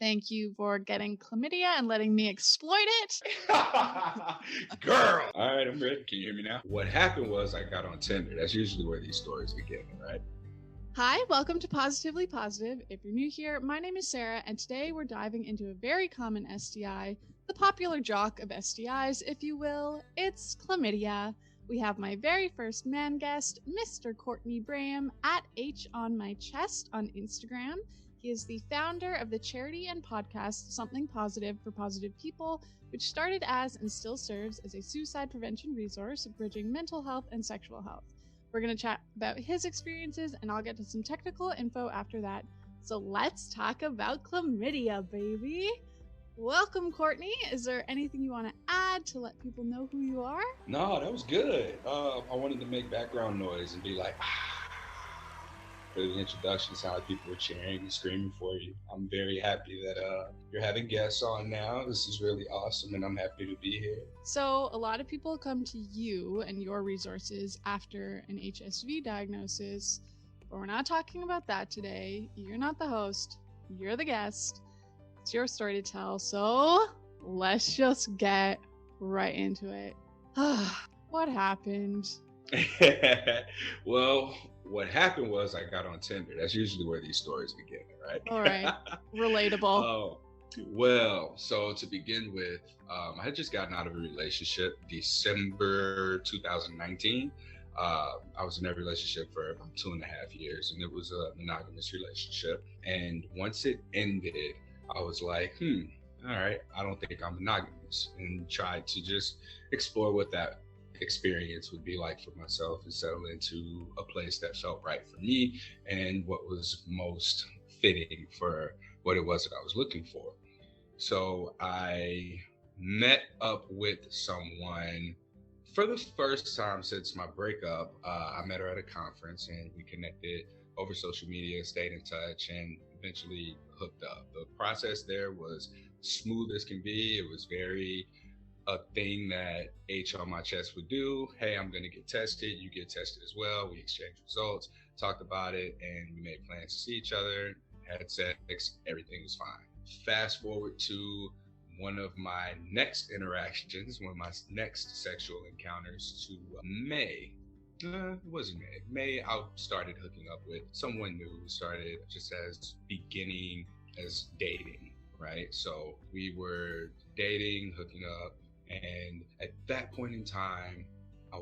Thank you for getting chlamydia and letting me exploit it. Girl. All right, I'm ready. Can you hear me now? What happened was I got on Tinder. That's usually where these stories begin, right? Hi, welcome to Positively Positive. If you're new here, my name is Sarah, and today we're diving into a very common STI, the popular jock of STIs, if you will. It's chlamydia. We have my very first man guest, Mr. Courtney Brame, at H on My Chest on Instagram. He is the founder of the charity and podcast Something Positive for Positive People, which started as and still serves as a suicide prevention resource, bridging mental health and sexual health. We're going to chat about his experiences, and I'll get to some technical info after that. So let's talk about chlamydia, baby. Welcome, Courtney. Is there anything you want to add to let people know who you are? No, that was good. I wanted to make background noise and be like, for the introduction. Sound like people were cheering and screaming for you. I'm very happy that you're having guests on now. This is really awesome, and I'm happy to be here. So a lot of people come to you and your resources after an HSV diagnosis, but we're not talking about that today. You're not the host. You're the guest. It's your story to tell. So let's just get right into it. What happened? Well, what happened was I got on Tinder. That's usually where these stories begin, right? All right. Relatable. Oh, well, so to begin with, I had just gotten out of a relationship December 2019. I was in that relationship for about 2.5 years, and it was a monogamous relationship. And once it ended, I was like, all right, I don't think I'm monogamous, and tried to just explore what that experience would be like for myself and settle into a place that felt right for me and what was most fitting for what it was that I was looking for. So I met up with someone for the first time since my breakup. I met her at a conference and we connected over social media, stayed in touch, and eventually hooked up. The process there was smooth as can be. It was very a thing that H on My Chest would do. Hey, I'm going to get tested. You get tested as well. We exchanged results, talked about it, and we made plans to see each other, had sex. Everything was fine. Fast forward to one of my next interactions, one of my next sexual encounters to May. It wasn't May. I started hooking up with someone new. We started just as beginning as dating, right? So we were dating, hooking up. And at that point in time, I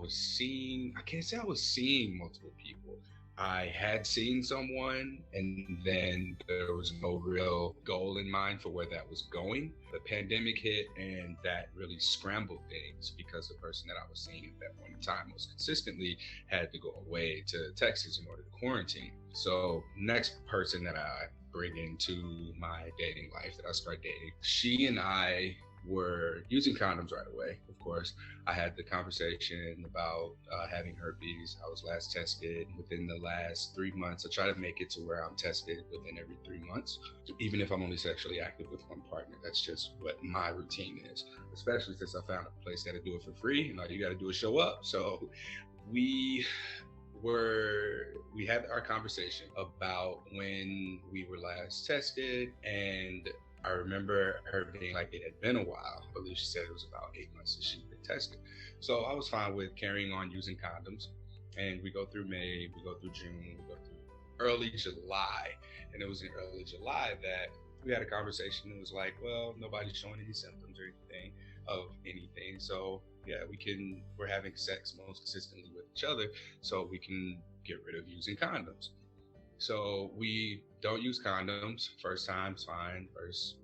can't say I was seeing multiple people. I had seen someone, and then there was no real goal in mind for where that was going. The pandemic hit, and that really scrambled things because the person that I was seeing at that point in time most consistently had to go away to Texas in order to quarantine. So next person that I bring into my dating life, that I start dating, she and I were using condoms right away. Of course, I had the conversation about having herpes. I was last tested within the last 3 months. I try to make it to where I'm tested within every 3 months, even if I'm only sexually active with one partner. That's just what my routine is, especially since I found a place that'll do it for free, and all you got to do is show up. So we had our conversation about when we were last tested, and I remember her being like, it had been a while. I believe she said it was about 8 months that she'd been tested. So I was fine with carrying on using condoms. And we go through May, we go through June, we go through early July. And it was in early July that we had a conversation. It was like, well, nobody's showing any symptoms or anything of anything. So yeah, we're having sex most consistently with each other, so we can get rid of using condoms. So we don't use condoms. First time's fine. First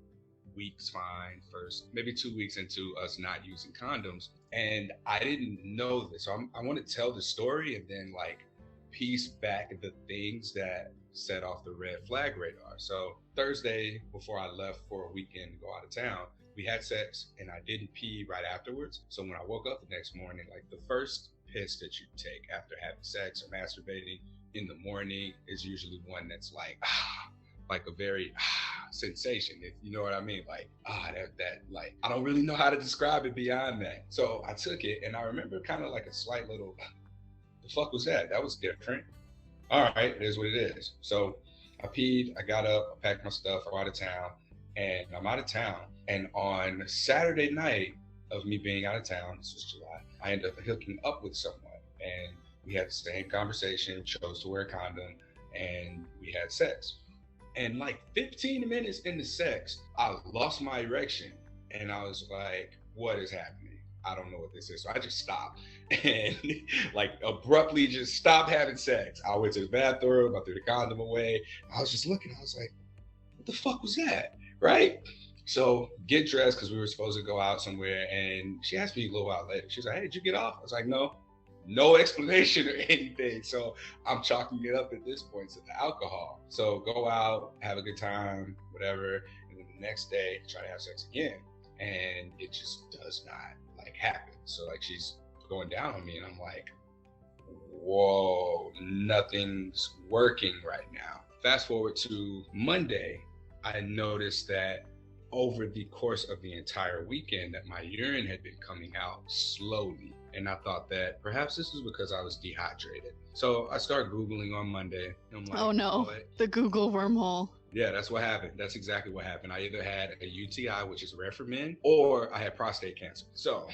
week's fine. First, maybe 2 weeks into us not using condoms. And I didn't know this. So I want to tell the story and then piece back the things that set off the red flag radar. So Thursday, before I left for a weekend to go out of town, we had sex and I didn't pee right afterwards. So when I woke up the next morning, the first piss that you take after having sex or masturbating in the morning is usually one that's like a very sensation, if you know what I mean. I don't really know how to describe it beyond that. So I took it and I remember kind of like a slight little, the fuck was that? That was different. All right, it is what it is. So I peed, I got up, I packed my stuff, I went out of town, and I'm out of town. And on Saturday night of me being out of town, this was July, I ended up hooking up with someone, and we had the same conversation, chose to wear a condom, and we had sex. And like 15 minutes into sex, I lost my erection, and I was like, what is happening? I don't know what this is. So I just stopped and like abruptly just stopped having sex. I went to the bathroom, I threw the condom away. I was just looking, I was like, what the fuck was that? Right? So get dressed because we were supposed to go out somewhere. And she asked me a little while later. She was like, hey, did you get off? I was like, no explanation or anything. So I'm chalking it up at this point to the alcohol. So go out, have a good time, whatever. And then the next day, try to have sex again. And it just does not like happen. So like she's going down on me and I'm like, whoa, nothing's working right now. Fast forward to Monday, I noticed that over the course of the entire weekend that my urine had been coming out slowly. And I thought that perhaps this was because I was dehydrated. So I started Googling on Monday. And I'm like, oh no, what? The Google wormhole. Yeah, that's what happened. That's exactly what happened. I either had a UTI, which is rare for men, or I had prostate cancer. So,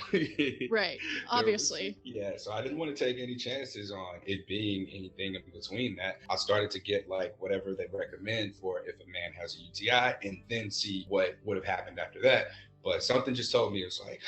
right, obviously. So I didn't want to take any chances on it being anything in between that. I started to get like whatever they recommend for if a man has a UTI and then see what would have happened after that. But something just told me, it was like,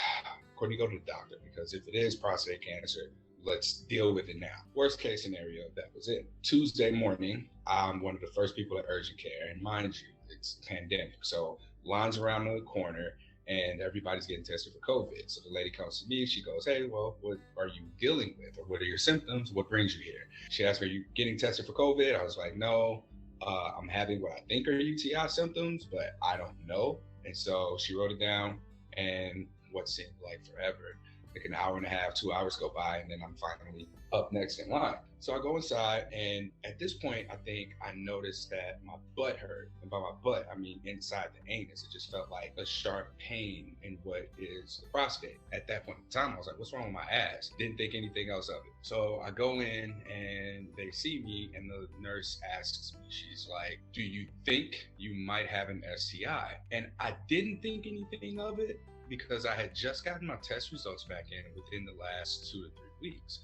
Courtney, go to the doctor, because if it is prostate cancer, let's deal with it now. Worst case scenario, that was it. Tuesday morning, I'm one of the first people at urgent care. And mind you, it's pandemic. So lines around the corner and everybody's getting tested for COVID. So the lady comes to me, she goes, hey, well, what are you dealing with? Or what are your symptoms? What brings you here? She asked me, are you getting tested for COVID? I was like, no, I'm having what I think are UTI symptoms, but I don't know. And so she wrote it down, and what seemed like forever, like an hour and a half, 2 hours go by, and then I'm finally up next in line. So I go inside, and at this point, I think I noticed that my butt hurt. And by my butt, I mean inside the anus. It just felt like a sharp pain in what is the prostate. At that point in time, I was like, what's wrong with my ass? Didn't think anything else of it. So I go in, and they see me, and the nurse asks me, she's like, do you think you might have an STI? And I didn't think anything of it, because I had just gotten my test results back in within the last 2 to 3 weeks.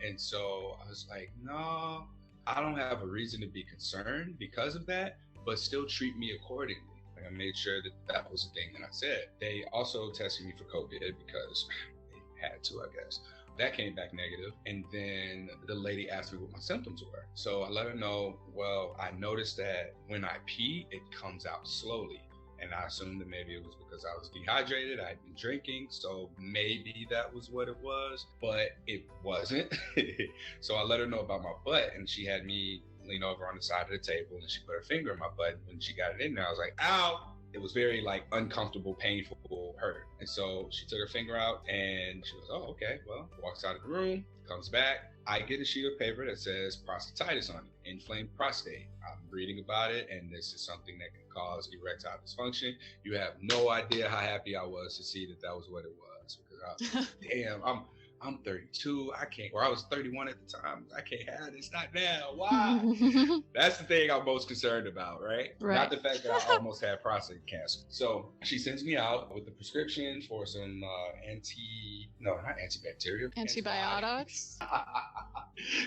And so I was like, no, I don't have a reason to be concerned because of that, but still treat me accordingly. Like I made sure that that was the thing that I said. They also tested me for COVID because they had to, I guess. That came back negative. And then the lady asked me what my symptoms were. So I let her know, well, I noticed that when I pee, it comes out slowly. And I assumed that maybe it was because I was dehydrated, I had been drinking, so maybe that was what it was, but it wasn't. So I let her know about my butt, and she had me lean over on the side of the table, and she put her finger in my butt. When she got it in there, I was like, ow! It was very like uncomfortable, painful, hurt. And so she took her finger out, and she goes, oh, okay, well, walks out of the room, comes back. I get a sheet of paper that says prostatitis on it, inflamed prostate. I'm reading about it, and this is something that can cause erectile dysfunction. You have no idea how happy I was to see that that was what it was, because I was like, damn, I'm 32. I can't, or I was 31 at the time. I can't have this. Not now. Why? That's the thing I'm most concerned about, right? Not the fact that I almost had prostate cancer. So she sends me out with the prescription for some not antibacterial. Antibiotics.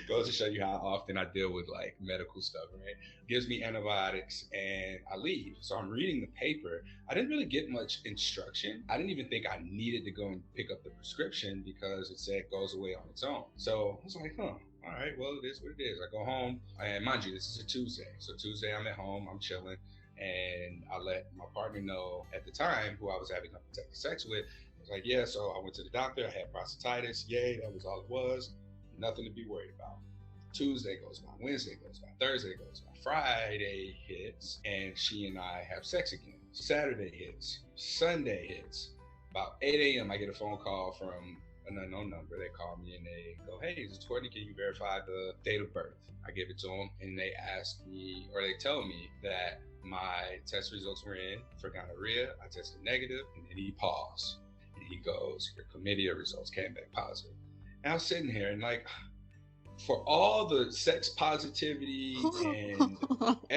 Goes to show you how often I deal with like medical stuff, right? Gives me antibiotics and I leave. So I'm reading the paper. I didn't really get much instruction. I didn't even think I needed to go and pick up the prescription because it said it goes away on its own. So I was like, all right, well, it is what it is. I go home, and mind you, this is a Tuesday. So Tuesday I'm at home, I'm chilling, and I let my partner know at the time, who I was having unprotected sex with. I was like, yeah, so I went to the doctor, I had prostatitis, yay, that was all it was. Nothing to be worried about. Tuesday goes by, Wednesday goes by, Thursday goes by, Friday hits, and she and I have sex again. Saturday hits, Sunday hits. About 8 a.m. I get a phone call from an unknown number. They call me and they go, hey, is this Courtney? Can you verify the date of birth? I give it to them, and they ask me, or they tell me that my test results were in for gonorrhea. I tested negative, and then he paused. And he goes, your chlamydia results came back positive. And I was sitting here and like, for all the sex positivity and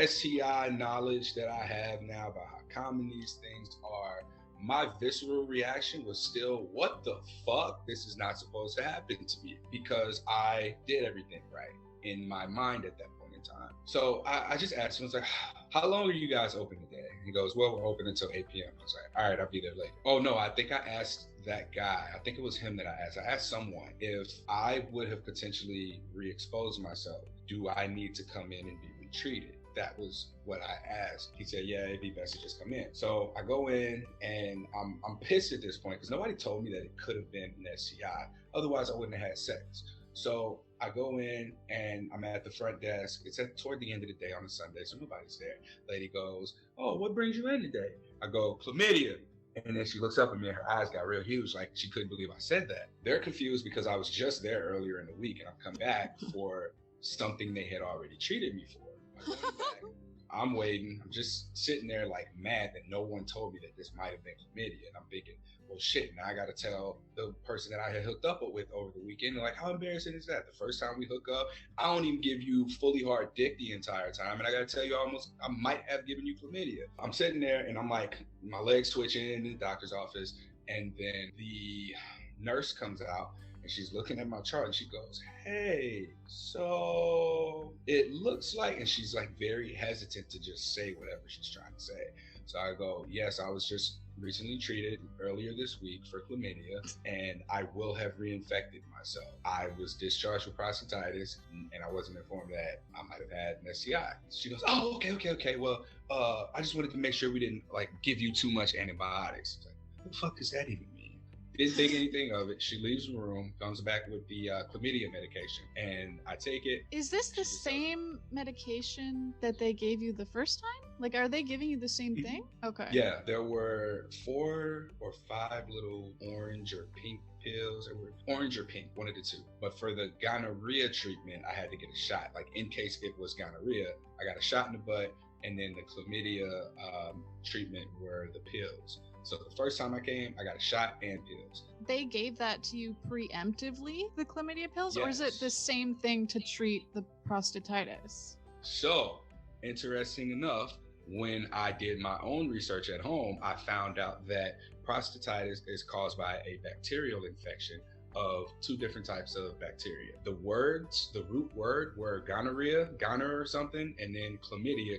STI knowledge that I have now about how common these things are, my visceral reaction was still, what the fuck? This is not supposed to happen to me, because I did everything right in my mind at that point in time. So I just asked him, I was like, how long are you guys open today? He goes, well, we're open until 8 p.m. I was like, all right, I'll be there later. Oh no, I think I asked that guy, I think it was him that I asked someone if I would have potentially re-exposed myself, do I need to come in and be retreated? That was what I asked. He said, yeah, it'd be best to just come in. So I go in and I'm pissed at this point because nobody told me that it could have been an STI. Otherwise, I wouldn't have had sex. So I go in and I'm at the front desk. It's toward the end of the day on a Sunday, so nobody's there. Lady goes, oh, what brings you in today? I go, chlamydia. And then she looks up at me and her eyes got real huge, like she couldn't believe I said that. They're confused because I was just there earlier in the week and I've come back for something they had already treated me for. I'm waiting. I'm just sitting there like mad that no one told me that this might have been chlamydia. And I'm thinking, well, shit, now I got to tell the person that I had hooked up with over the weekend. Like, how embarrassing is that? The first time we hook up, I don't even give you fully hard dick the entire time. And I got to tell you, I might have given you chlamydia. I'm sitting there and I'm like, my legs twitching in the doctor's office. And then the nurse comes out. And she's looking at my chart and she goes, hey, so it looks like, and she's like very hesitant to just say whatever she's trying to say. So I go, yes, I was just recently treated earlier this week for chlamydia and I will have reinfected myself. I was discharged with prostatitis and I wasn't informed that I might have had an STI. She goes, oh, okay. Well, I just wanted to make sure we didn't like give you too much antibiotics. Like, what the fuck does that even mean? Didn't think anything of it. She leaves the room, comes back with the chlamydia medication, and I take it. Is this the same medication that they gave you the first time? Like, are they giving you the same thing? Okay. Yeah, there were 4 or 5 little orange or pink pills. They were orange or pink, one of the two. But for the gonorrhea treatment, I had to get a shot. Like, in case it was gonorrhea, I got a shot in the butt, and then the chlamydia treatment were the pills. So the first time I came, I got a shot and pills. They gave that to you preemptively, the chlamydia pills? Yes. Or is it the same thing to treat the prostatitis? So, interesting enough, when I did my own research at home, I found out that prostatitis is caused by a bacterial infection of 2 different types of bacteria. The root word were gonorrhea, gonorrhea or something, and then chlamydia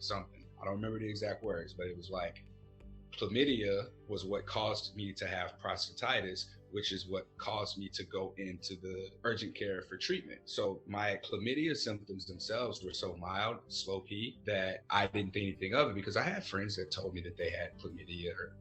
something. I don't remember the exact words, but it was like, chlamydia was what caused me to have prostatitis, which is what caused me to go into the urgent care for treatment. So my chlamydia symptoms themselves were so mild, slow pee, that I didn't think anything of it because I had friends that told me that they had chlamydia or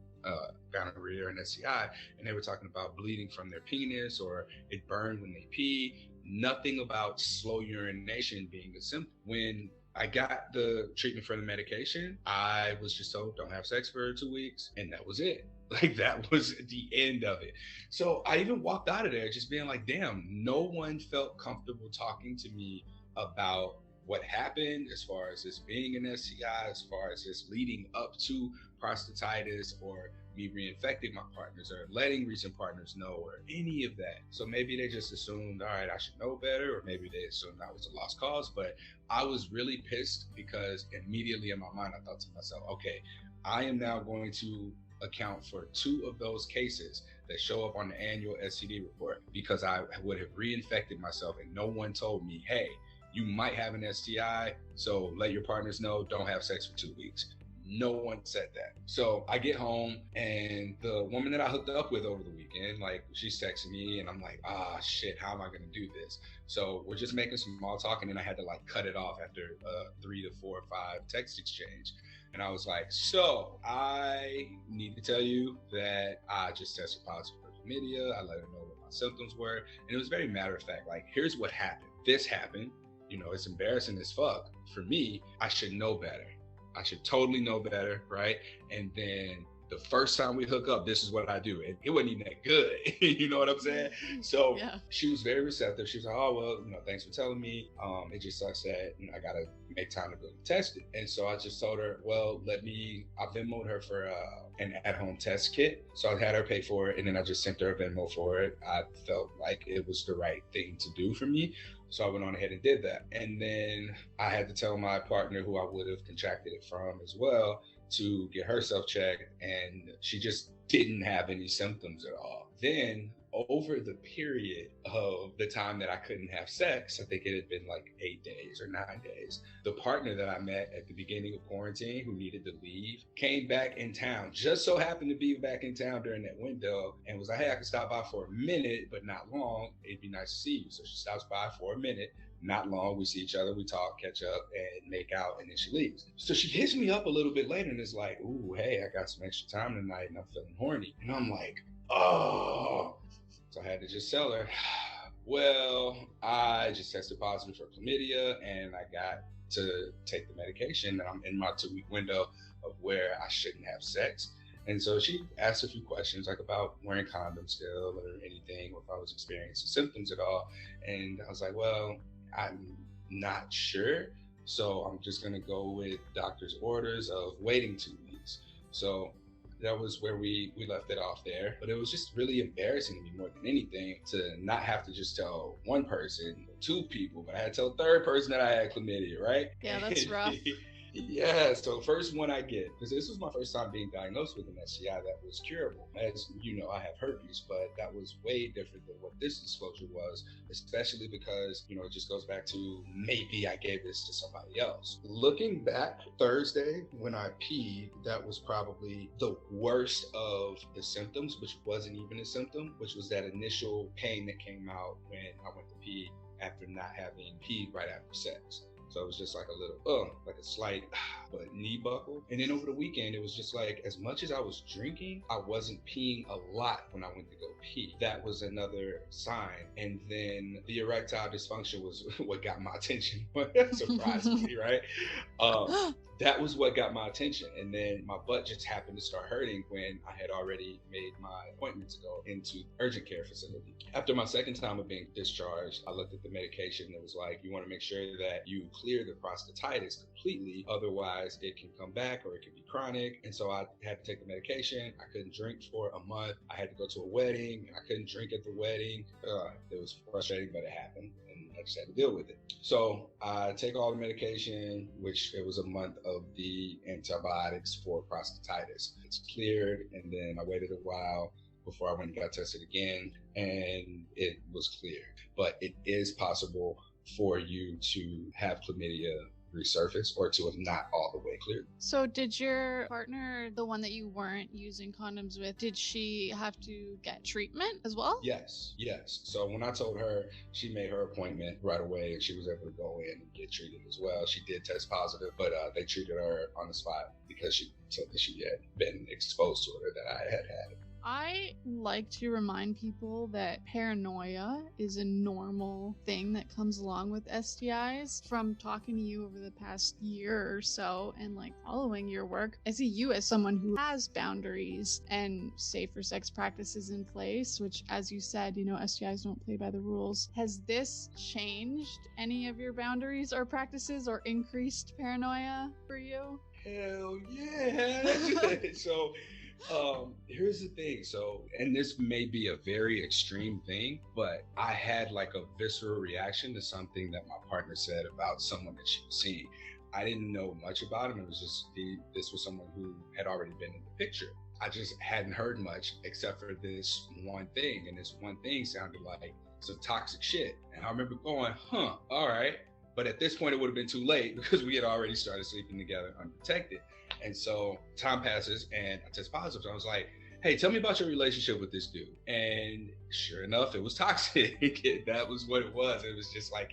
gonorrhea or an STI, and they were talking about bleeding from their penis or it burned when they pee. Nothing about slow urination being a symptom. When I got the treatment for the medication, I was just told don't have sex for 2 weeks, and that was it. Like, that was the end of it. So I even walked out of there just being like, damn, no one felt comfortable talking to me about what happened as far as this being an STI, as far as this leading up to prostatitis or me reinfecting my partners or letting recent partners know or any of that. So maybe they just assumed, all right, I should know better, or maybe they assumed that was a lost cause. But I was really pissed because immediately in my mind, I thought to myself, okay, I am now going to account for 2 of those cases that show up on the annual STD report because I would have reinfected myself and no one told me, hey, you might have an STI, so let your partners know, don't have sex for 2 weeks. No one said that. So I get home and the woman that I hooked up with over the weekend, like, she's texting me and I'm like, shit, how am I gonna do this? So we're just making some small talk and then I had to like cut it off after 3 to 4 or 5 text exchange. And I was like, so I need to tell you that I just tested positive for chlamydia. I let her know what my symptoms were. And it was very matter of fact, like, here's what happened. This happened. You know, it's embarrassing as fuck. For me, I should know better. I should totally know better, right? And then the first time we hook up, this is what I do. And it wasn't even that good. You know what I'm saying? So she was very receptive. She was like, oh, well, thanks for telling me. It just sucks that I got to make time to go test it. And so I just told her, well, I Venmo'd her for an at-home test kit. So I had her pay for it, and then I just sent her a Venmo for it. I felt like it was the right thing to do for me. So I went on ahead and did that. And then I had to tell my partner, who I would have contracted it from as well, to get herself checked. And she just didn't have any symptoms at all. Then over the period of the time that I couldn't have sex, I think it had been like 8 days or 9 days, the partner that I met at the beginning of quarantine who needed to leave came back in town, just so happened to be back in town during that window, and was like, hey, I can stop by for a minute, but not long. It'd be nice to see you. So she stops by for a minute. Not long, we see each other, we talk, catch up, and make out, and then she leaves. So she hits me up a little bit later and is like, ooh, hey, I got some extra time tonight and I'm feeling horny. And I'm like, oh. So I had to just tell her, well, I just tested positive for chlamydia and I got to take the medication, and I'm in my 2-week window of where I shouldn't have sex. And so she asked a few questions, like about wearing condoms still or anything, or if I was experiencing symptoms at all. And I was like, well, I'm not sure. So I'm just going to go with doctor's orders of waiting 2 weeks. So that was where we left it off there. But it was just really embarrassing to me more than anything to not have to just tell one person, 2 people, but I had to tell a 3rd person that I had chlamydia, right? Yeah, that's rough. Yeah, so first one I get, because this was my first time being diagnosed with an STI that was curable. As you know, I have herpes, but that was way different than what this disclosure was, especially because, it just goes back to maybe I gave this to somebody else. Looking back, Thursday, when I peed, that was probably the worst of the symptoms, which wasn't even a symptom, which was that initial pain that came out when I went to pee after not having peed right after sex. So it was just like a little, like a slight knee buckle. And then over the weekend, it was just like, as much as I was drinking, I wasn't peeing a lot when I went to go pee. That was another sign. And then the erectile dysfunction was what got my attention, surprisingly, right? That was what got my attention. And then my butt just happened to start hurting when I had already made my appointment to go into urgent care facility. After my 2nd time of being discharged, I looked at the medication and it was like, you want to make sure that you clear the prostatitis completely. Otherwise, it can come back or it can be chronic. And so I had to take the medication. I couldn't drink for a month. I had to go to a wedding and I couldn't drink at the wedding. It was frustrating, but it happened. I just had to deal with it. So I take all the medication, which it was a month of the antibiotics for prostatitis. It's cleared, and then I waited a while before I went and got tested again, and it was cleared. But it is possible for you to have chlamydia resurface or to have not all the way cleared. So did your partner, the one that you weren't using condoms with, did she have to get treatment as well? Yes. So when I told her, she made her appointment right away and she was able to go in and get treated as well. She did test positive, but they treated her on the spot because she said that she had been exposed to it or that I had had it. I like to remind people that paranoia is a normal thing that comes along with STIs. From talking to you over the past year or so and following your work, I see you as someone who has boundaries and safer sex practices in place, which, as you said, STIs don't play by the rules. Has this changed any of your boundaries or practices or increased paranoia for you? Hell yeah. Here's the thing. And this may be a very extreme thing, but I had a visceral reaction to something that my partner said about someone that she was seeing. I didn't know much about him. It was just this was someone who had already been in the picture. I just hadn't heard much except for this one thing. And this one thing sounded like some toxic shit. And I remember going, all right. But at this point, it would have been too late because we had already started sleeping together undetected. And so time passes and I test positive. So I was like, hey, tell me about your relationship with this dude. And sure enough, it was toxic. That was what it was. It was just like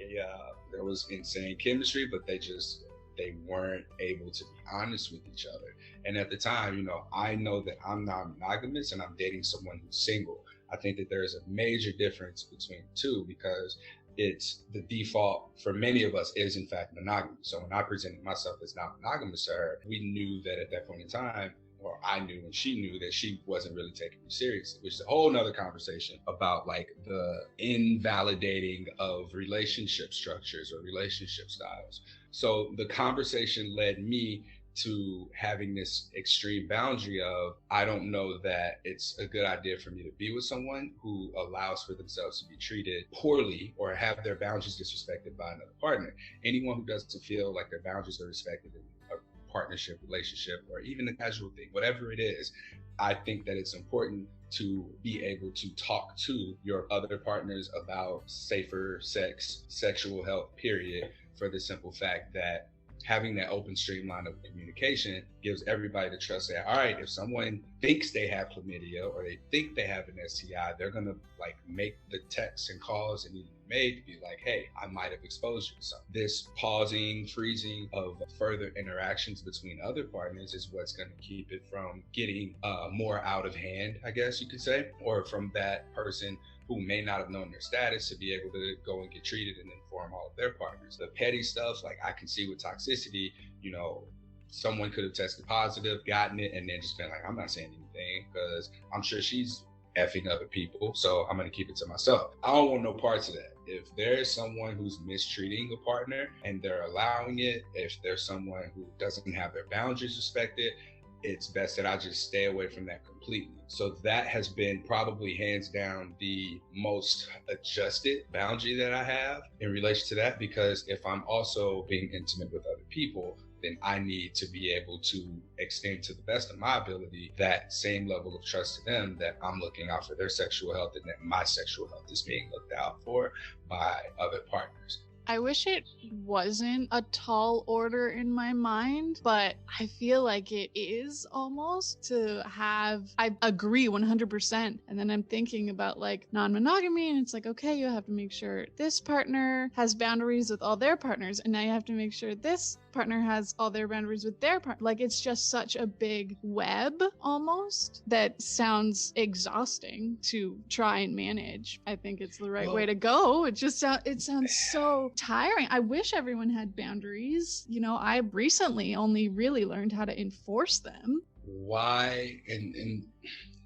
there was insane chemistry, but they weren't able to be honest with each other. And at the time, I know that I'm not monogamous and I'm dating someone who's single. I think that there is a major difference between the two because it's the default for many of us is in fact monogamy. So when I presented myself as not monogamous to her, we knew that at that point in time, or I knew and she knew that she wasn't really taking me seriously, which is a whole nother conversation about like the invalidating of relationship structures or relationship styles. So the conversation led me to having this extreme boundary of, I don't know that it's a good idea for me to be with someone who allows for themselves to be treated poorly or have their boundaries disrespected by another partner. Anyone who doesn't feel like their boundaries are respected in a partnership, relationship, or even a casual thing, whatever it is, I think that it's important to be able to talk to your other partners about safer sex, sexual health, period, for the simple fact that having that open streamline of communication gives everybody the trust that, all right, if someone thinks they have chlamydia or they think they have an STI, they're gonna like make the texts and calls that need to be made to be like, hey, I might have exposed you to something. This pausing, freezing of further interactions between other partners is what's gonna keep it from getting more out of hand, I guess you could say, or from that person who may not have known their status to be able to go and get treated and inform all of their partners. The petty stuff, like I can see with toxicity, you know, someone could have tested positive, gotten it, and then just been like, I'm not saying anything because I'm sure she's effing other people, so I'm gonna keep it to myself. I don't want no parts of that. If there's someone who's mistreating a partner and they're allowing it, if there's someone who doesn't have their boundaries respected, it's best that I just stay away from that completely. So that has been probably hands down the most adjusted boundary that I have in relation to that, because if I'm also being intimate with other people, then I need to be able to extend to the best of my ability that same level of trust to them, that I'm looking out for their sexual health and that my sexual health is being looked out for by other partners. I wish it wasn't a tall order in my mind, but I feel like it is almost to have, I agree 100%. And then I'm thinking about like non-monogamy, and it's like, okay, you have to make sure this partner has boundaries with all their partners. And now you have to make sure this partner has all their boundaries with their partner. Like it's just such a big web almost that sounds exhausting to try and manage. I think it's the right way to go. It just it sounds so tiring. I wish everyone had boundaries. You know, I recently only really learned how to enforce them. Why, and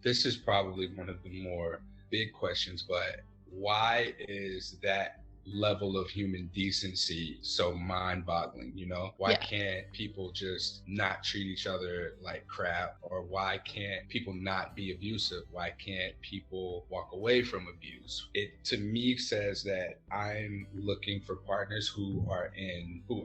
this is probably one of the more big questions, but why is that level of human decency so mind-boggling? You know, why can't people just not treat each other like crap? Or why can't people not be abusive? Why can't people walk away from abuse? It to me says that I'm looking for partners who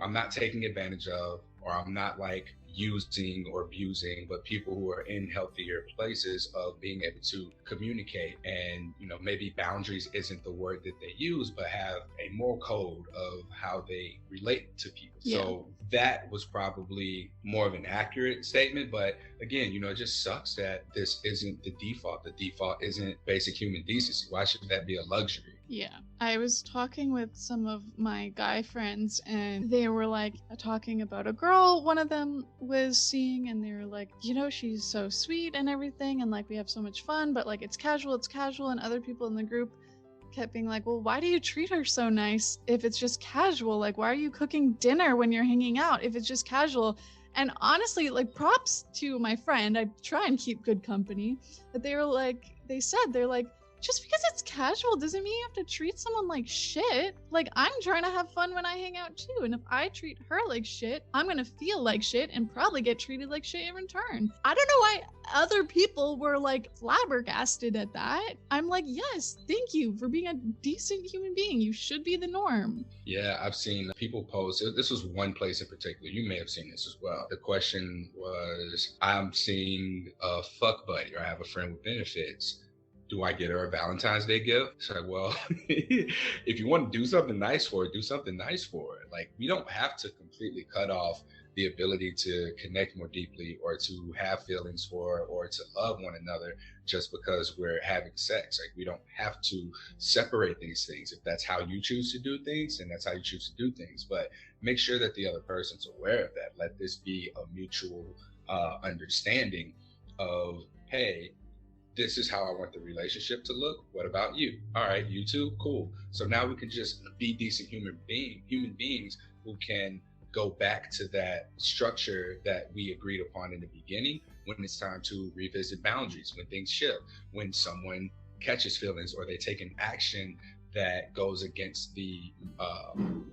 I'm not taking advantage of, or I'm not like using or abusing, but people who are in healthier places of being able to communicate. And, you know, maybe boundaries isn't the word that they use, but have a moral code of how they relate to people. Yeah. So that was probably more of an accurate statement. But again, you know, it just sucks that this isn't the default. The default isn't basic human decency. Why should that be a luxury? Yeah, I was talking with some of my guy friends, and they were like talking about a girl one of them was seeing, and they were like, you know, she's so sweet and everything, and like we have so much fun, but like it's casual. And other people in the group kept being like, well, why do you treat her so nice if it's just casual? Like, why are you cooking dinner when you're hanging out if it's just casual? And honestly, like, props to my friend, I try and keep good company, but they're like, just because it's casual doesn't mean you have to treat someone like shit. Like, I'm trying to have fun when I hang out too. And if I treat her like shit, I'm going to feel like shit and probably get treated like shit in return. I don't know why other people were like flabbergasted at that. I'm like, yes, thank you for being a decent human being. You should be the norm. Yeah, I've seen people post, this was one place in particular, you may have seen this as well. The question was, I'm seeing a fuck buddy, or I have a friend with benefits. Do I get her a Valentine's Day gift? It's like, well, if you want to do something nice for her, do something nice for her. Like, we don't have to completely cut off the ability to connect more deeply or to have feelings for or to love one another just because we're having sex. Like, we don't have to separate these things. If that's how you choose to do things, then that's how you choose to do things. But make sure that the other person's aware of that. Let this be a mutual understanding of, hey, this is how I want the relationship to look. What about you? All right, you too? Cool. So now we can just be decent human beings who can go back to that structure that we agreed upon in the beginning, when it's time to revisit boundaries, when things shift, when someone catches feelings or they take an action that goes against the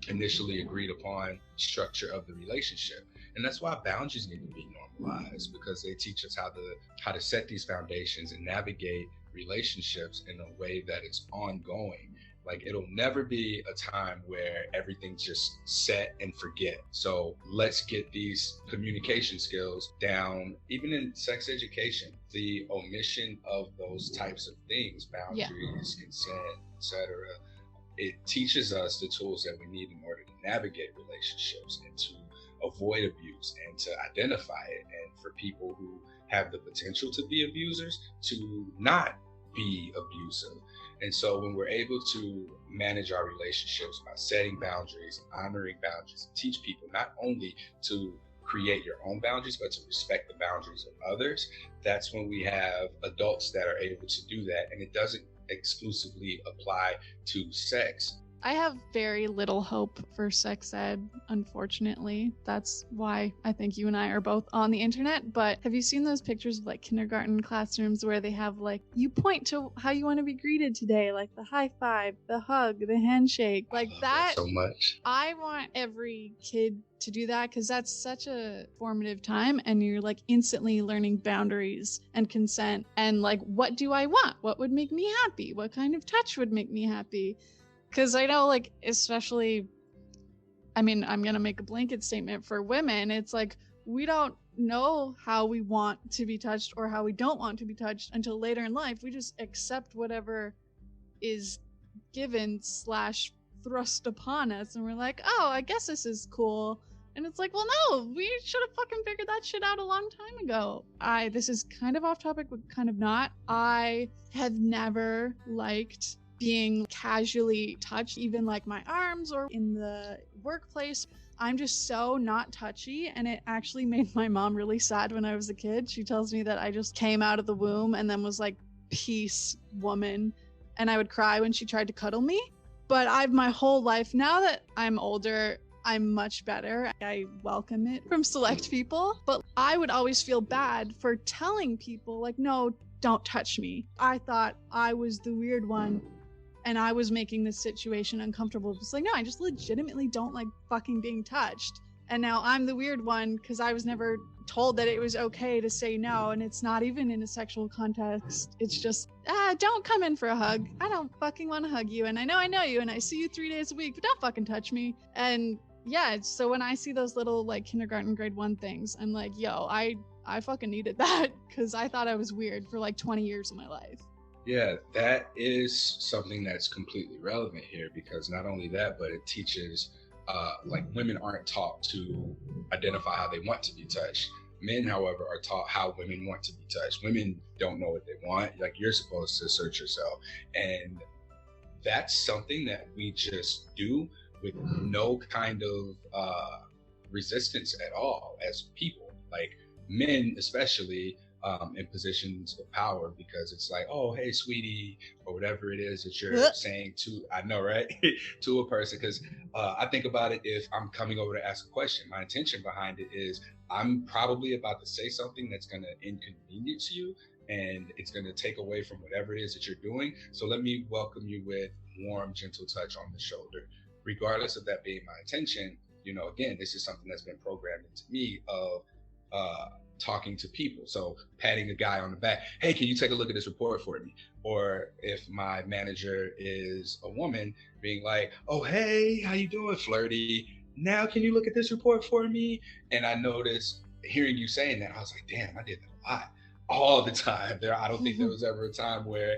initially agreed upon structure of the relationship. And that's why boundaries need to be normalized, because they teach us how to set these foundations and navigate relationships in a way that is ongoing. Like, it'll never be a time where everything's just set and forget. So let's get these communication skills down, even in sex education. The omission of those types of things, boundaries, consent, etc. It teaches us the tools that we need in order to navigate relationships and to avoid abuse and to identify it. And for people who have the potential to be abusers to not be abusive. And so when we're able to manage our relationships by setting boundaries, honoring boundaries, and teach people not only to create your own boundaries, but to respect the boundaries of others, that's when we have adults that are able to do that. And it doesn't exclusively apply to sex. I have very little hope for sex ed, unfortunately. That's why I think you and I are both on the internet. But have you seen those pictures of like kindergarten classrooms where they have like, you point to how you want to be greeted today, like the high five, the hug, the handshake, like that so much. I want every kid to do that, because that's such a formative time, and you're like instantly learning boundaries and consent and like, what do I want? What would make me happy? What kind of touch would make me happy? Because I know, like, especially, I mean, I'm going to make a blanket statement for women. It's like, we don't know how we want to be touched or how we don't want to be touched until later in life. We just accept whatever is given / thrust upon us. And we're like, oh, I guess this is cool. And it's like, well, no, we should have fucking figured that shit out a long time ago. This is kind of off topic, but kind of not. I have never liked being casually touched, even like my arms or in the workplace. I'm just so not touchy, and it actually made my mom really sad when I was a kid. She tells me that I just came out of the womb and then was like, peace, woman, and I would cry when she tried to cuddle me. But I've my whole life, now that I'm older, I'm much better. I welcome it from select people, but I would always feel bad for telling people like, no, don't touch me. I thought I was the weird one and I was making this situation uncomfortable. It's like, no, I just legitimately don't like fucking being touched. And now I'm the weird one because I was never told that it was okay to say no. And it's not even in a sexual context. It's just, don't come in for a hug. I don't fucking want to hug you. And I know you and I see you 3 days a week, but don't fucking touch me. And yeah, so when I see those little like kindergarten grade 1 things, I'm like, yo, I fucking needed that because I thought I was weird for like 20 years of my life. Yeah, that is something that's completely relevant here, because not only that, but it teaches like women aren't taught to identify how they want to be touched. Men, however, are taught how women want to be touched. Women don't know what they want. Like, you're supposed to assert yourself. And that's something that we just do with no kind of resistance at all as people. Like, men especially, in positions of power, because it's like, oh, hey, sweetie, or whatever it is that you're saying to, I know, right? to a person. Because I think about it, if I'm coming over to ask a question, my intention behind it is I'm probably about to say something that's going to inconvenience you, and it's going to take away from whatever it is that you're doing. So let me welcome you with warm, gentle touch on the shoulder. Regardless of that being my intention, you know, again, this is something that's been programmed into me of talking to people. So patting a guy on the back, hey, can you take a look at this report for me? Or if my manager is a woman, being like, oh, hey, how you doing, flirty? Now can you look at this report for me? And I noticed, hearing you saying that, I was like, damn, I did that a lot, all the time. I don't think there was ever a time where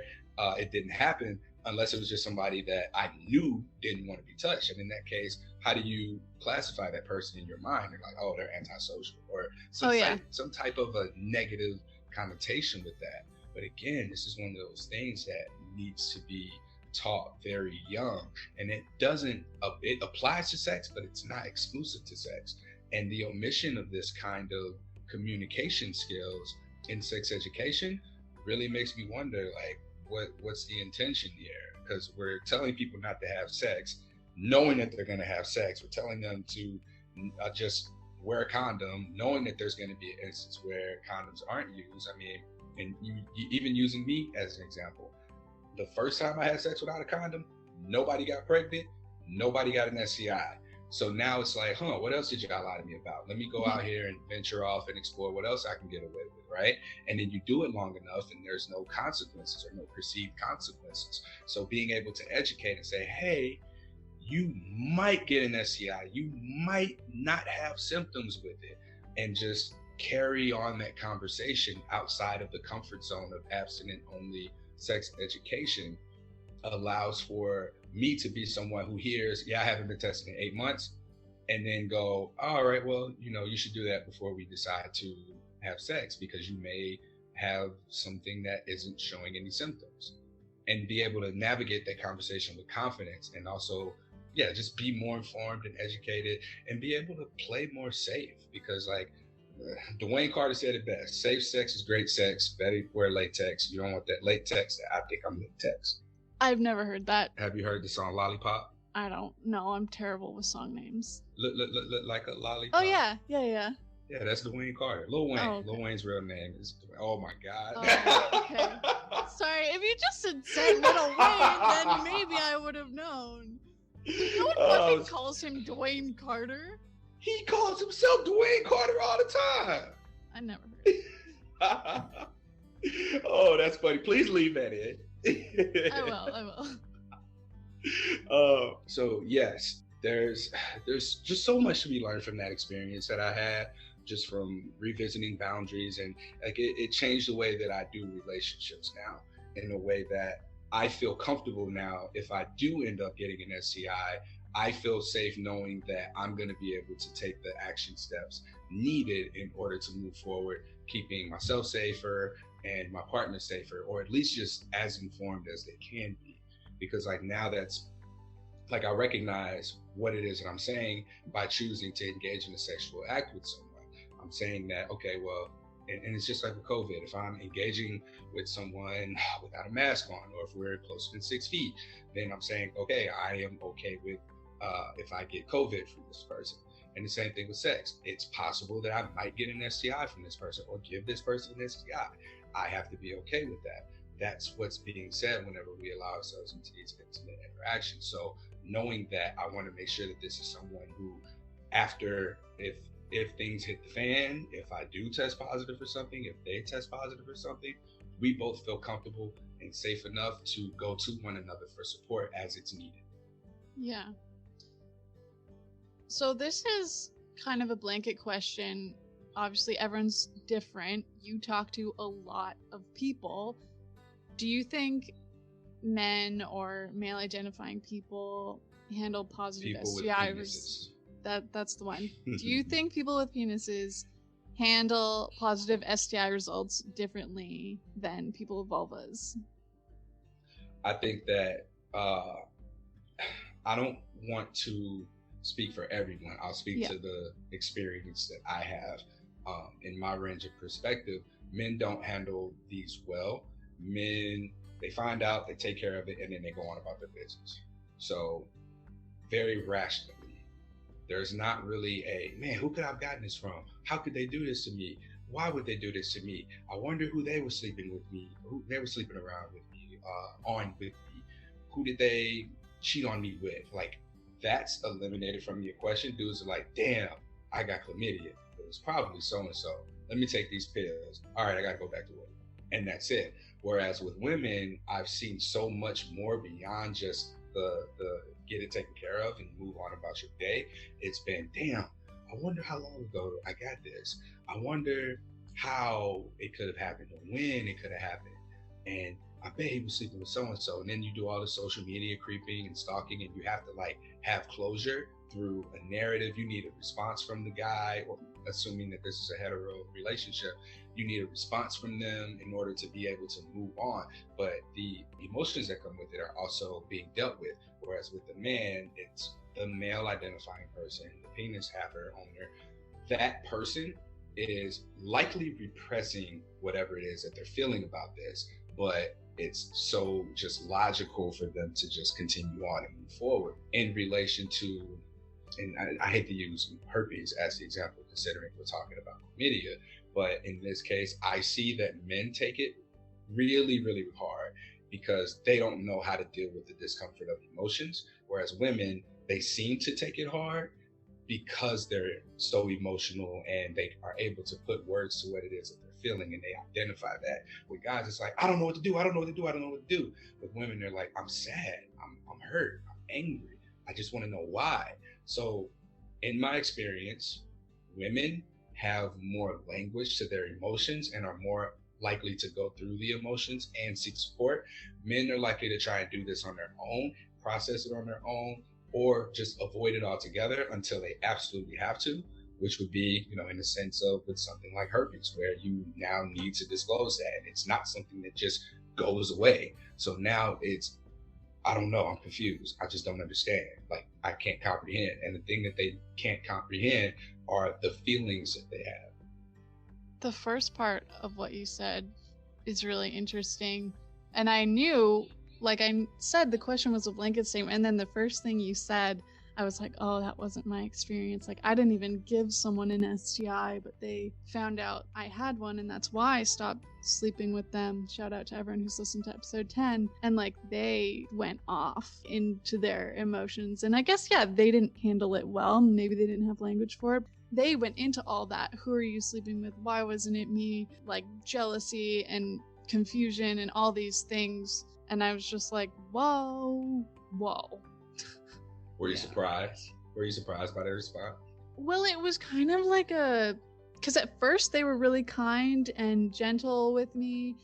it didn't happen, unless it was just somebody that I knew didn't want to be touched. And in that case, how do you classify that person in your mind? You're like, oh, they're antisocial, or some type of a negative connotation with that. But again, this is one of those things that needs to be taught very young. And it applies to sex, but it's not exclusive to sex. And the omission of this kind of communication skills in sex education really makes me wonder, like, what's the intention here? Because we're telling people not to have sex, knowing that they're going to have sex. We're telling them to just wear a condom, knowing that there's going to be an instance where condoms aren't used. I mean, and you even using me as an example, the first time I had sex without a condom, nobody got pregnant, nobody got an STI. So now it's like, what else did y'all lie to me about? Let me go out here and venture off and explore what else I can get away with, right? And then you do it long enough and there's no consequences or no perceived consequences. So being able to educate and say, hey, you might get an STI, you might not have symptoms with it, and just carry on that conversation outside of the comfort zone of abstinent only sex education allows for me to be someone who hears, I haven't been tested in 8 months, and then go, all right, well, you should do that before we decide to have sex, because you may have something that isn't showing any symptoms, and be able to navigate that conversation with confidence, and also, just be more informed and educated, and be able to play more safe, because like Dwayne Carter said it best, safe sex is great sex, better wear latex. You don't want that latex that I think I'm latex. I've never heard that. Have you heard the song Lollipop? I don't know. I'm terrible with song names. Look like a lollipop. Oh, yeah. Yeah, that's Dwayne Carter. Lil Wayne. Oh, okay. Lil Wayne's real name is Dwayne. Oh, my God. Oh, okay. Sorry, if you just had said Lil Wayne, then maybe I would have known. No one fucking calls him Dwayne Carter. He calls himself Dwayne Carter all the time. I never heard it. Oh, that's funny. Please leave that in. I will. So yes, there's just so much to be learned from that experience that I had, just from revisiting boundaries, and like it changed the way that I do relationships now, in a way that I feel comfortable now. If I do end up getting an STI, I feel safe knowing that I'm going to be able to take the action steps needed in order to move forward, keeping myself safer and my partner safer, or at least just as informed as they can be. Because like now that's like, I recognize what it is that I'm saying by choosing to engage in a sexual act with someone. I'm saying that, okay, well, and it's just like with COVID, if I'm engaging with someone without a mask on, or if we're closer than 6 feet, then I'm saying, okay, I am okay with if I get COVID from this person. And the same thing with sex. It's possible that I might get an STI from this person, or give this person an STI. I have to be okay with that. That's what's being said whenever we allow ourselves into these intimate interactions. So knowing that, I want to make sure that this is someone who, after, if things hit the fan, if I do test positive for something, if they test positive for something, we both feel comfortable and safe enough to go to one another for support as it's needed. Yeah. So this is kind of a blanket question. Obviously, everyone's different. You talk to a lot of people. Do you think men or male identifying people handle positive STIs? That's the one. Do you think people with penises handle positive STI results differently than people with vulvas? I think that I don't want to speak for everyone. I'll speak to the experience that I have. In my range of perspective, men don't handle these well. Men, they find out, they take care of it, and then they go on about their business. So very rationally, there's not really a, man, who could I have gotten this from? How could they do this to me? Why would they do this to me? I wonder who they were sleeping with me, who they were sleeping around with me, on with me. Who did they cheat on me with? Like, that's eliminated from your question. Dudes are like, damn, I got chlamydia. It was probably so-and-so. Let me take these pills. All right, I gotta go back to work. And that's it. Whereas with women, I've seen so much more beyond just the get it taken care of and move on about your day. It's been, damn, I wonder how long ago I got this. I wonder how it could have happened, or when it could have happened. And I bet he was sleeping with so-and-so. And then you do all the social media creeping and stalking, and you have to like have closure through a narrative. You need a response from the guy, or assuming that this is a hetero relationship, you need a response from them in order to be able to move on. But the emotions that come with it are also being dealt with. Whereas with the man, it's the male identifying person, the penis haver owner. That person is likely repressing whatever it is that they're feeling about this, but it's so just logical for them to just continue on and move forward. In relation to and I hate to use herpes as the example, considering we're talking about chlamydia, but in this case, I see that men take it really, really hard because they don't know how to deal with the discomfort of emotions, whereas women, they seem to take it hard because they're so emotional and they are able to put words to what it is that they're feeling and they identify that. With guys, it's like, I don't know what to do. I don't know what to do. I don't know what to do. With women, they're like, I'm sad. I'm hurt. I'm angry. I just want to know why. So in my experience, women have more language to their emotions and are more likely to go through the emotions and seek support. Men are likely to try and do this on their own, process it on their own, or just avoid it altogether until they absolutely have to, which would be, in the sense of with something like herpes, where you now need to disclose that. It's not something that just goes away. So now it's, I don't know, I'm confused. I just don't understand. Like, I can't comprehend. And the thing that they can't comprehend are the feelings that they have. The first part of what you said is really interesting. And I knew, like I said, the question was a blanket statement. And then the first thing you said, I was like, oh, that wasn't my experience. Like, I didn't even give someone an STI, but they found out I had one. And that's why I stopped sleeping with them. Shout out to everyone who's listened to episode 10. And like, they went off into their emotions. And I guess, yeah, they didn't handle it well. Maybe they didn't have language for it. They went into all that. Who are you sleeping with? Why wasn't it me? Like, jealousy and confusion and all these things. And I was just like, whoa. Were you surprised? Were you surprised by their response? Well, it was kind of like because at first they were really kind and gentle with me.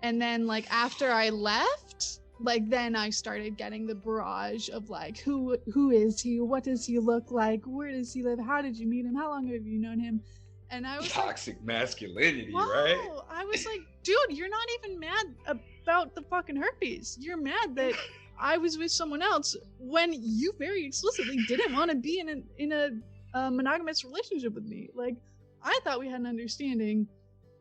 And then like after I left, like then I started getting the barrage of like, who is he? What does he look like? Where does he live? How did you meet him? How long have you known him? And I was toxic masculinity, wow. Right? I was like, dude, you're not even mad about the fucking herpes. You're mad that I was with someone else when you very explicitly didn't want to be in a monogamous relationship with me. Like, I thought we had an understanding.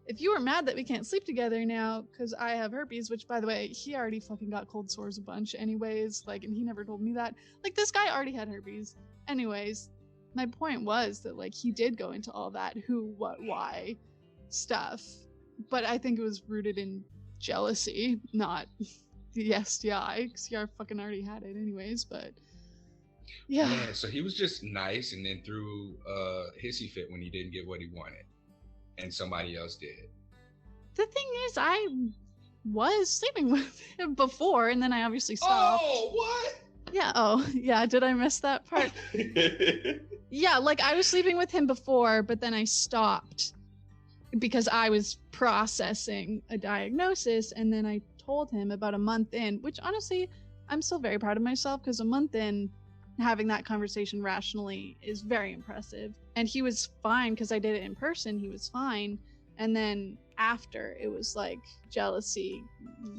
If you were mad that we can't sleep together now because I have herpes, which by the way, he already fucking got cold sores a bunch anyways, like, and he never told me that. Like, this guy already had herpes. Anyways, my point was that like he did go into all that who, what, why stuff, but I think it was rooted in jealousy, not the STI, because he fucking already had it anyways. But yeah, so he was just nice and then threw a hissy fit when he didn't get what he wanted and somebody else did. The thing is, I was sleeping with him before and then I obviously stopped. Oh, what? Yeah. Oh, yeah. Did I miss that part? Yeah, like I was sleeping with him before, but then I stopped because I was processing a diagnosis. And then I told him about a month in, which honestly, I'm still very proud of myself because a month in, having that conversation rationally is very impressive. And he was fine because I did it in person. He was fine. And then after, it was like jealousy,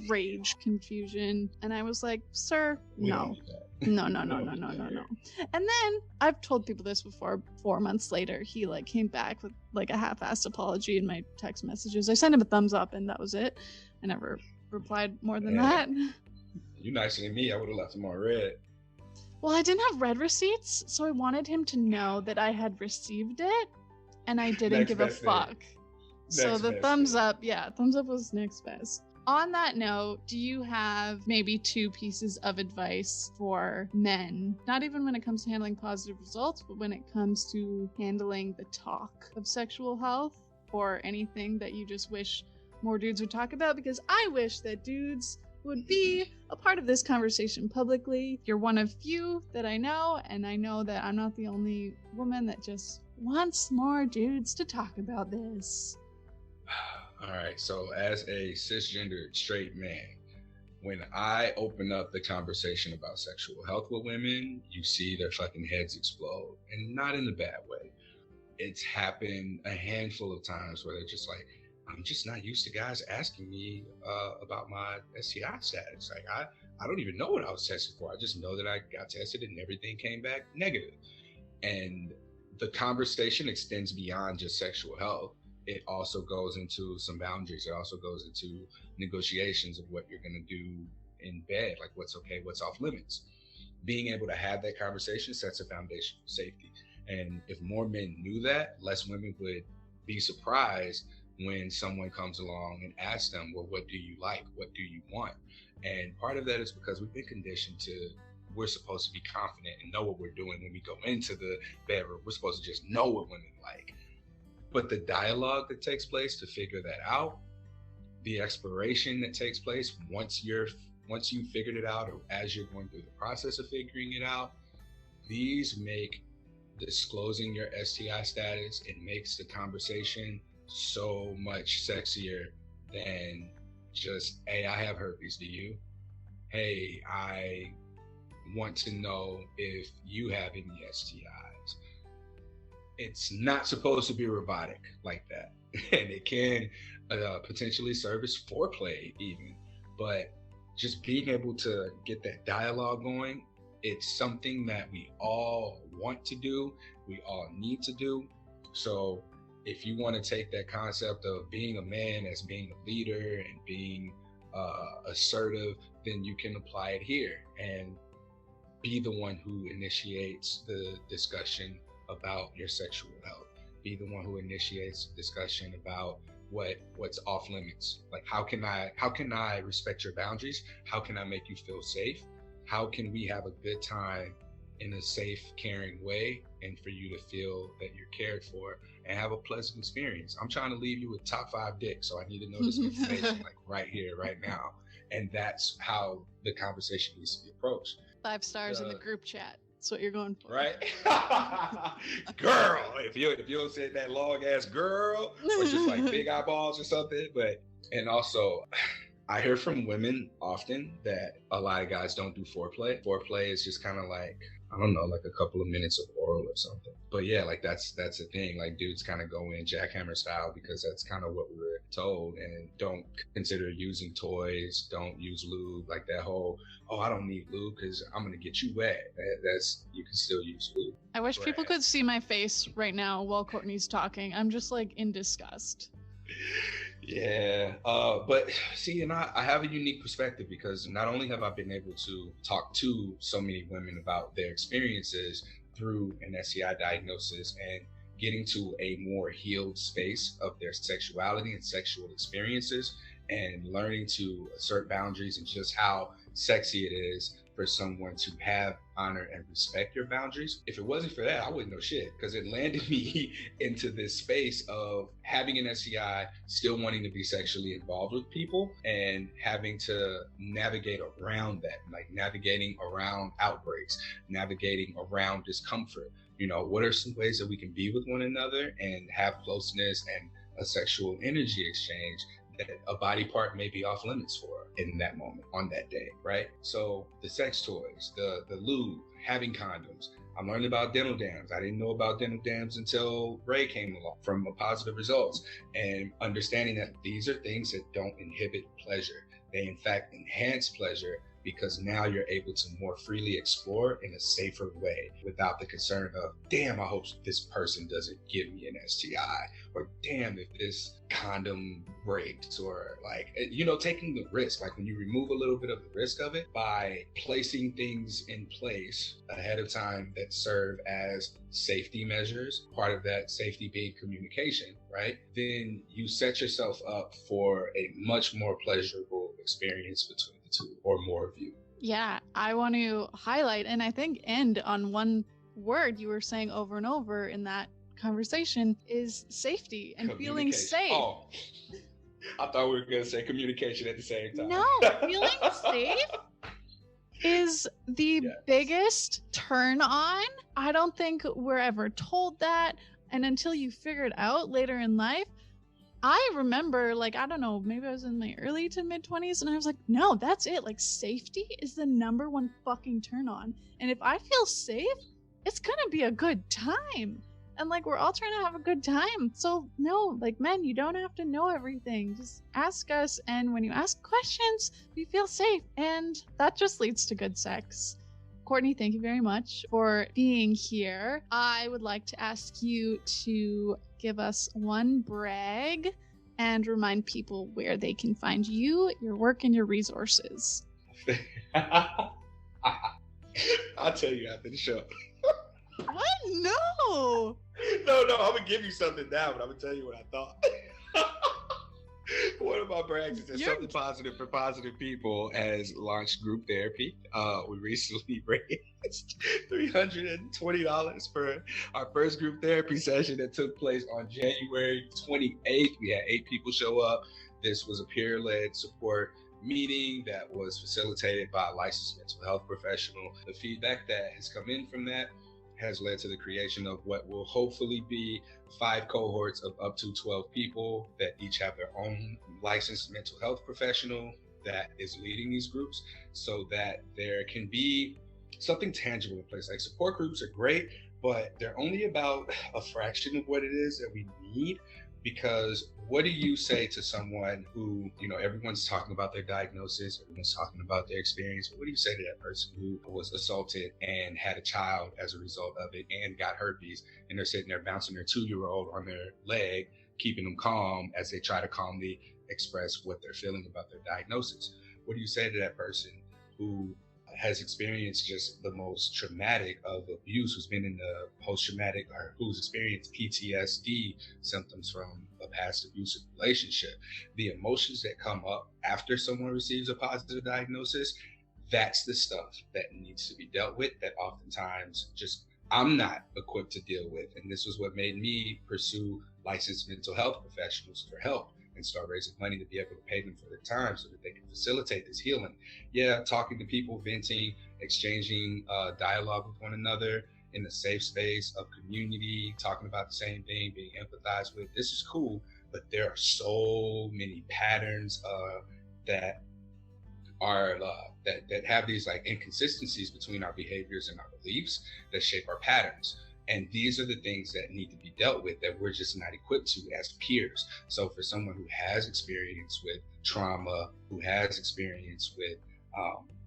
rage, confusion. And I was like, sir, no. No. And then I've told people this before. 4 months later, he like came back with like a half-assed apology in my text messages. I sent him a thumbs up and that was it. I never replied more than that. You nicer than me. I would have left him on red. Well, I didn't have red receipts, so I wanted him to know that I had received it and I didn't give a fuck. So the thumbs up, thumbs up was next best. On that note, do you have maybe 2 pieces of advice for men? Not even when it comes to handling positive results, but when it comes to handling the talk of sexual health, or anything that you just wish more dudes would talk about? Because I wish that dudes would be a part of this conversation publicly. You're one of few that I know, and I know that I'm not the only woman that just wants more dudes to talk about this. All right, so as a cisgendered straight man, when I open up the conversation about sexual health with women, you see their fucking heads explode, and not in a bad way. It's happened a handful of times where they're just like, I'm just not used to guys asking me about my STI status. Like, I don't even know what I was tested for. I just know that I got tested and everything came back negative. And the conversation extends beyond just sexual health. It also goes into some boundaries. It also goes into negotiations of what you're going to do in bed, like what's okay, what's off limits. being able to have that conversation sets a foundation for safety. And if more men knew that, less women would be surprised when someone comes along and asks them, well, what do you like? What do you want? And part of that is because we've been conditioned to, we're supposed to be confident and know what we're doing when we go into the bedroom. We're supposed to just know what women like. But the dialogue that takes place to figure that out, the exploration that takes place once you figured it out, or as you're going through the process of figuring it out, these make disclosing your STI status, it makes the conversation so much sexier than just, hey, I have herpes, do you? Hey, I want to know if you have any STIs. It's not supposed to be robotic like that. And it can potentially serve as foreplay even, but just being able to get that dialogue going, it's something that we all want to do, we all need to do. So if you want to take that concept of being a man as being a leader and being assertive, then you can apply it here and be the one who initiates the discussion about your sexual health. Be the one who initiates discussion about what's off limits. Like, how can I respect your boundaries? How can I make you feel safe? How can we have a good time in a safe, caring way, and for you to feel that you're cared for and have a pleasant experience? I'm trying to leave you with top 5 dicks, so I need to know this information like right here, right now. And that's how the conversation needs to be approached. 5 stars in the group chat. That's what you're going for. Right? Girl, if you don't say that long ass girl, or just like big eyeballs or something. But, and also, I hear from women often that a lot of guys don't do foreplay. Foreplay is just kind of like, I don't know, like a couple of minutes of oral or something. But yeah, like that's a thing. Like, dudes kind of go in jackhammer style because that's kind of what we were told, and don't consider using toys, don't use lube, like that whole, oh, I don't need lube because I'm going to get you wet. That's, you can still use lube. I wish people could see my face right now while Courtney's talking. I'm just like in disgust. Yeah, but see, and I have a unique perspective because not only have I been able to talk to so many women about their experiences through an STI diagnosis and getting to a more healed space of their sexuality and sexual experiences, and learning to assert boundaries and just how sexy it is for someone to have, honor, and respect your boundaries. If it wasn't for that, I wouldn't know shit, because it landed me into this space of having an STI, still wanting to be sexually involved with people, and having to navigate around that, like navigating around outbreaks, navigating around discomfort. You know, what are some ways that we can be with one another and have closeness and a sexual energy exchange that a body part may be off limits for in that moment, on that day, right? So the sex toys, the lube, having condoms. I'm learning about dental dams. I didn't know about dental dams until Ray came along from Positive Results, and understanding that these are things that don't inhibit pleasure. They in fact enhance pleasure, because now you're able to more freely explore in a safer way without the concern of, damn, I hope this person doesn't give me an STI, or damn, if this condom breaks, or like, you know, taking the risk. Like, when you remove a little bit of the risk of it by placing things in place ahead of time that serve as safety measures, part of that safety being communication, right? Then you set yourself up for a much more pleasurable experience between the two, or more of you. Yeah, I want to highlight, and I think end on one word you were saying over and over in that conversation, is safety and feeling safe. Oh, I thought we were going to say communication at the same time. No, feeling safe is the biggest turn on. I don't think we're ever told that. And until you figure it out later in life, I remember, like, I don't know, maybe I was in my early to mid 20s and I was like, no, that's it. Like, safety is the #1 fucking turn on. And if I feel safe, it's gonna be a good time. And like, we're all trying to have a good time. So no, like, men, you don't have to know everything. Just ask us. And when you ask questions, we feel safe. And that just leads to good sex. Courtney, thank you very much for being here. I would like to ask you to give us one brag and remind people where they can find you, your work, and your resources. I'll tell you after the show. What? No. No, I'm gonna give you something now, but I'm gonna tell you what I thought. One of my brags is that Something Positive for Positive People has launched group therapy. We recently raised $320 for our first group therapy session that took place on January 28th. We had 8 people show up. This was a peer-led support meeting that was facilitated by a licensed mental health professional. The feedback that has come in from that has led to the creation of what will hopefully be 5 cohorts of up to 12 people that each have their own licensed mental health professional that is leading these groups, so that there can be something tangible in place. Like, support groups are great, but they're only about a fraction of what it is that we need. Because what do you say to someone who, everyone's talking about their diagnosis, everyone's talking about their experience, but what do you say to that person who was assaulted and had a child as a result of it and got herpes, and they're sitting there bouncing their 2-year-old on their leg, keeping them calm as they try to calmly express what they're feeling about their diagnosis? What do you say to that person who has experienced just the most traumatic of abuse, who's been in the post-traumatic, or who's experienced PTSD symptoms from a past abusive relationship? The emotions that come up after someone receives a positive diagnosis, that's the stuff that needs to be dealt with, that oftentimes just I'm not equipped to deal with. And this was what made me pursue licensed mental health professionals for help and start raising money to be able to pay them for their time so that they can facilitate this healing. Yeah, talking to people, venting, exchanging dialogue with one another in a safe space of community, talking about the same thing, being empathized with. This is cool, but there are so many patterns that are that have these like inconsistencies between our behaviors and our beliefs that shape our patterns. And these are the things that need to be dealt with that we're just not equipped to as peers. So for someone who has experience with trauma, who has experience with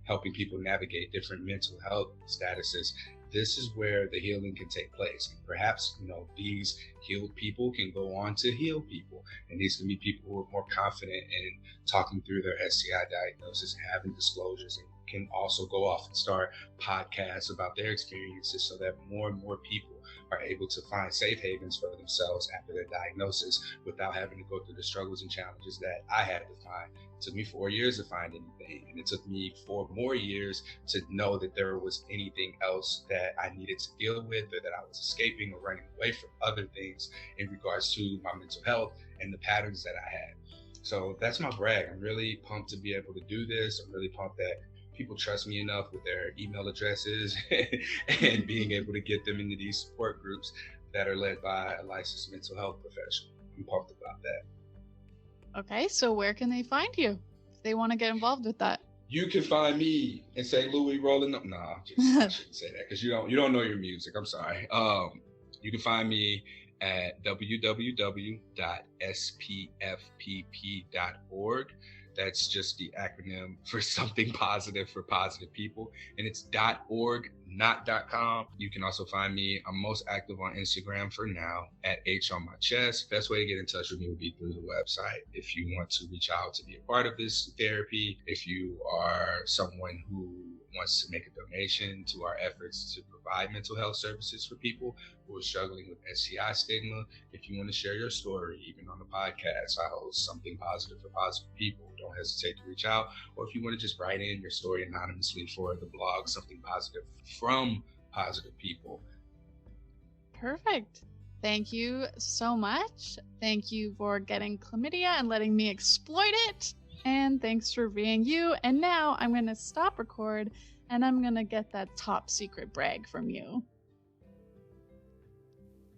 helping people navigate different mental health statuses, this is where the healing can take place. And perhaps, these healed people can go on to heal people. And these can be people who are more confident in talking through their STI diagnosis, having disclosures, and can also go off and start podcasts about their experiences so that more and more people are able to find safe havens for themselves after their diagnosis without having to go through the struggles and challenges that I had to find. It took me 4 years to find anything, and it took me 4 more years to know that there was anything else that I needed to deal with, or that I was escaping or running away from other things in regards to my mental health and the patterns that I had. So that's my brag. I'm really pumped to be able to do this. I'm really pumped that people trust me enough with their email addresses and being able to get them into these support groups that are led by a licensed mental health professional. I'm pumped about that. Okay, so where can they find you if they want to get involved with that? You can find me in St. Louis rolling up. Nah, I shouldn't say that because you don't know your music. I'm sorry. You can find me at www.spfpp.org. That's just the acronym for Something Positive for Positive People. And it's .org, not .com. You can also find me, I'm most active on Instagram for now, at H on my chest. Best way to get in touch with me would be through the website. If you want to reach out to be a part of this therapy, if you are someone who wants to make a donation to our efforts to provide mental health services for people who are struggling with STI stigma, if you want to share your story, even on the podcast, I host Something Positive for Positive People. Don't hesitate to reach out. Or if you want to just write in your story anonymously for the blog, Something Positive from Positive People. Perfect. Thank you so much. Thank you for getting chlamydia and letting me exploit it. And thanks for being you. And now I'm going to stop record and I'm going to get that top secret brag from you.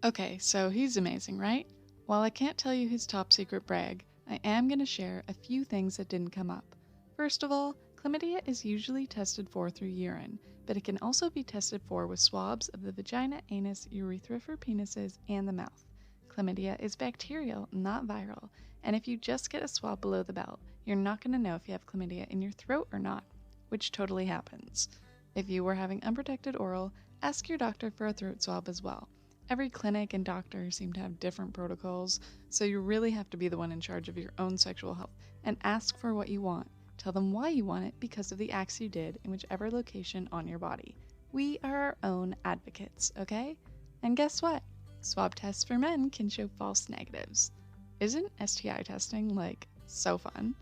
Okay, so he's amazing, right? While I can't tell you his top secret brag, I am going to share a few things that didn't come up. First of all, chlamydia is usually tested for through urine, but it can also be tested for with swabs of the vagina, anus, urethra for penises, and the mouth. Chlamydia is bacterial, not viral, and if you just get a swab below the belt, you're not going to know if you have chlamydia in your throat or not, which totally happens. If you were having unprotected oral, ask your doctor for a throat swab as well. Every clinic and doctor seem to have different protocols, so you really have to be the one in charge of your own sexual health and ask for what you want Tell them why you want it because of the acts you did in whichever location on your body. We are our own advocates, okay? And guess what? Swab tests for men can show false negatives. Isn't STI testing, so fun?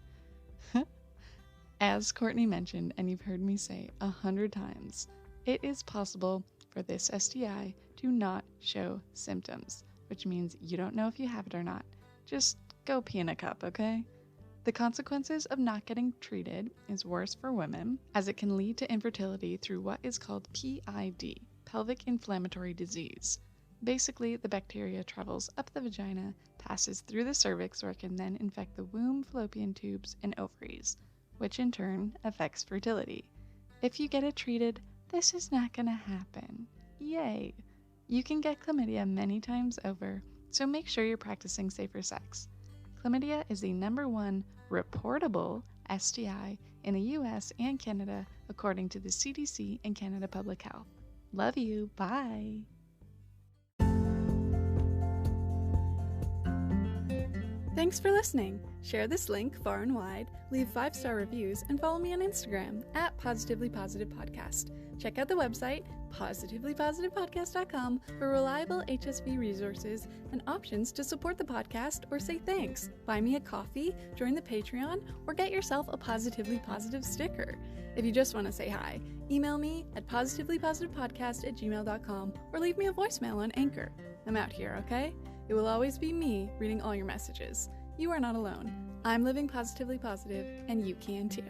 As Courtney mentioned, and you've heard me say 100 times, it is possible for this STI to not show symptoms, which means you don't know if you have it or not. Just go pee in a cup, okay? The consequences of not getting treated is worse for women, as it can lead to infertility through what is called PID, pelvic inflammatory disease. Basically, the bacteria travels up the vagina, passes through the cervix, where it can then infect the womb, fallopian tubes, and ovaries, which in turn affects fertility. If you get it treated, this is not going to happen. Yay! You can get chlamydia many times over, so make sure you're practicing safer sex. Chlamydia is the #1 reportable STI in the US and Canada, according to the CDC and Canada Public Health. Love you. Bye. Thanks for listening. Share this link far and wide, leave 5-star reviews, and follow me on Instagram at Positively Positive Podcast. Check out the website, positivelypositivepodcast.com, for reliable HSV resources and options to support the podcast or say thanks. Buy me a coffee, join the Patreon, or get yourself a Positively Positive sticker. If you just want to say hi, email me at positivelypositivepodcast@gmail.com or leave me a voicemail on Anchor. I'm out here, okay? It will always be me reading all your messages. You are not alone. I'm living positively positive, and you can too.